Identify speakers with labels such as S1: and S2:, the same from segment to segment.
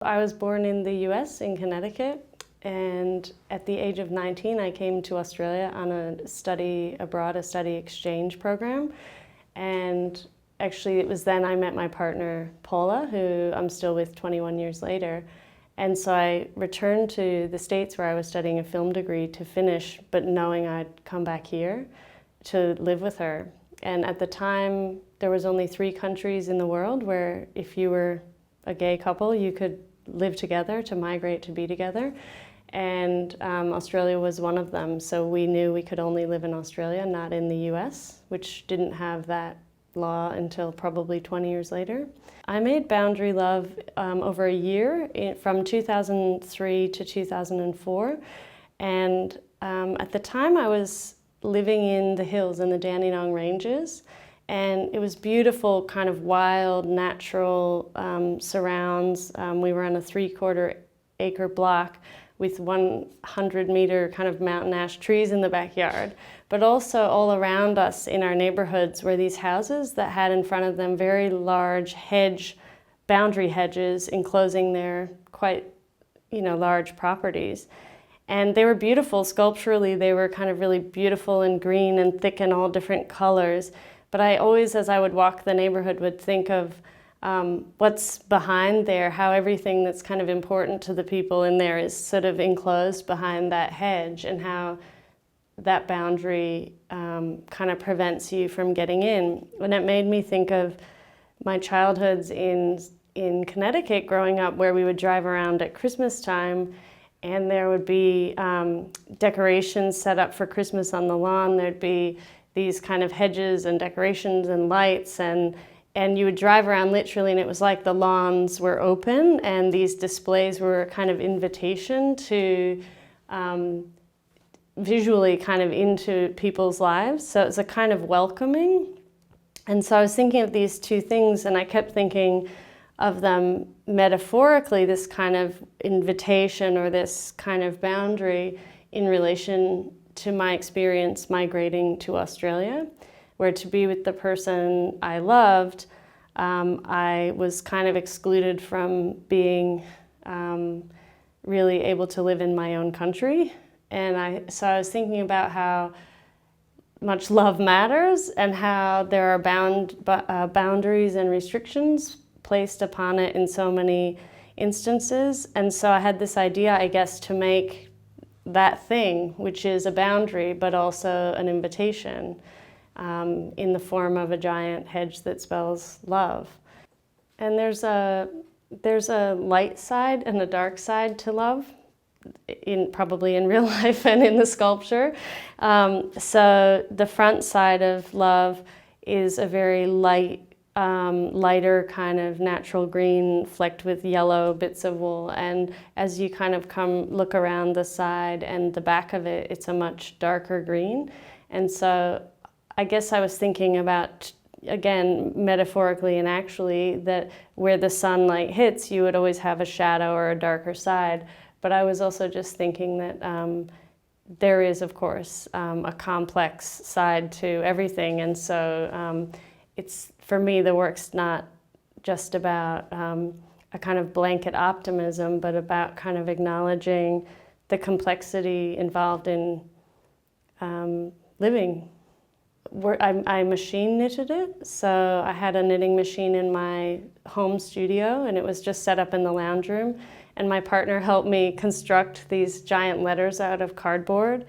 S1: I was born in the US, in Connecticut, and at the age of 19 I came to Australia on a study abroad, a study exchange program. And actually it was then I met my partner Paula, who I'm still with 21 years later. And so I returned to the States where I was studying a film degree to finish, but knowing I'd come back here to live with her. And at the time there was only 3 countries in the world where if you were a gay couple you could live together, to migrate, to be together. And Australia was one of them. So we knew we could only live in Australia, not in the US, which didn't have that law until probably 20 years later. I made Boundary Love over a year, from 2003 to 2004. And at the time I was living in the hills in the Dandenong Ranges. And it was beautiful, kind of wild, natural surrounds. We were on a 3/4 acre block with 100-meter kind of mountain ash trees in the backyard. But also all around us in our neighborhoods were these houses that had in front of them very large boundary hedges enclosing their quite, large properties. And they were beautiful sculpturally. They were kind of really beautiful and green and thick in all different colors. But I always, as I would walk the neighborhood, would think of what's behind there, how everything that's kind of important to the people in there is sort of enclosed behind that hedge, and how that boundary kind of prevents you from getting in. And it made me think of my childhoods in Connecticut growing up, where we would drive around at Christmas time and there would be decorations set up for Christmas on the lawn. There'd be these kind of hedges and decorations and lights, and you would drive around literally and it was like the lawns were open and these displays were a kind of invitation to visually kind of into people's lives. So it's a kind of welcoming. And so I was thinking of these 2 things, and I kept thinking of them metaphorically, this kind of invitation or this kind of boundary in relation to my experience migrating to Australia, where to be with the person I loved, I was kind of excluded from being really able to live in my own country. And so I was thinking about how much love matters and how there are boundaries and restrictions placed upon it in so many instances. And so I had this idea, I guess, to make that thing, which is a boundary, but also an invitation in the form of a giant hedge that spells love. And there's a light side and a dark side to love, probably in real life and in the sculpture. So the front side of love is a very lighter kind of natural green flecked with yellow bits of wool, and as you kind of look around the side and the back of it, it's a much darker green. And so I guess I was thinking about, again, metaphorically and actually, that where the sunlight hits, you would always have a shadow or a darker side. But I was also just thinking that there is, of course, a complex side to everything. And so for me, the work's not just about a kind of blanket optimism, but about kind of acknowledging the complexity involved in living. I machine knitted it, so I had a knitting machine in my home studio, and it was just set up in the lounge room. And my partner helped me construct these giant letters out of cardboard.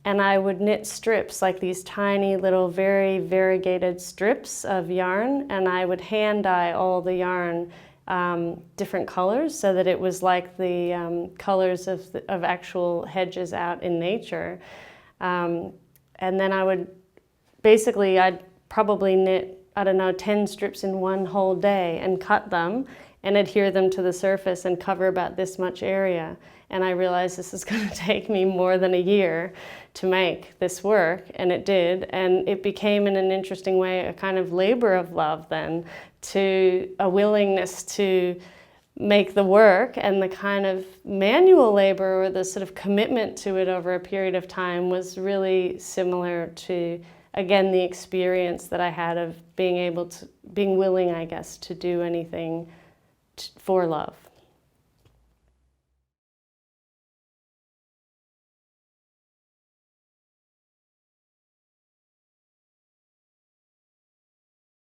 S1: And I would knit strips, like these tiny little very variegated strips of yarn, and I would hand dye all the yarn different colors so that it was like the colors of actual hedges out in nature. And then I'd probably knit, 10 strips in one whole day and cut them and adhere them to the surface and cover about this much area. And I realized this is going to take me more than a year to make this work, and it did. And it became, in an interesting way, a kind of labor of love then, to a willingness to make the work, and the kind of manual labor or the sort of commitment to it over a period of time was really similar to, again, the experience that I had of being willing, I guess, to do anything for love.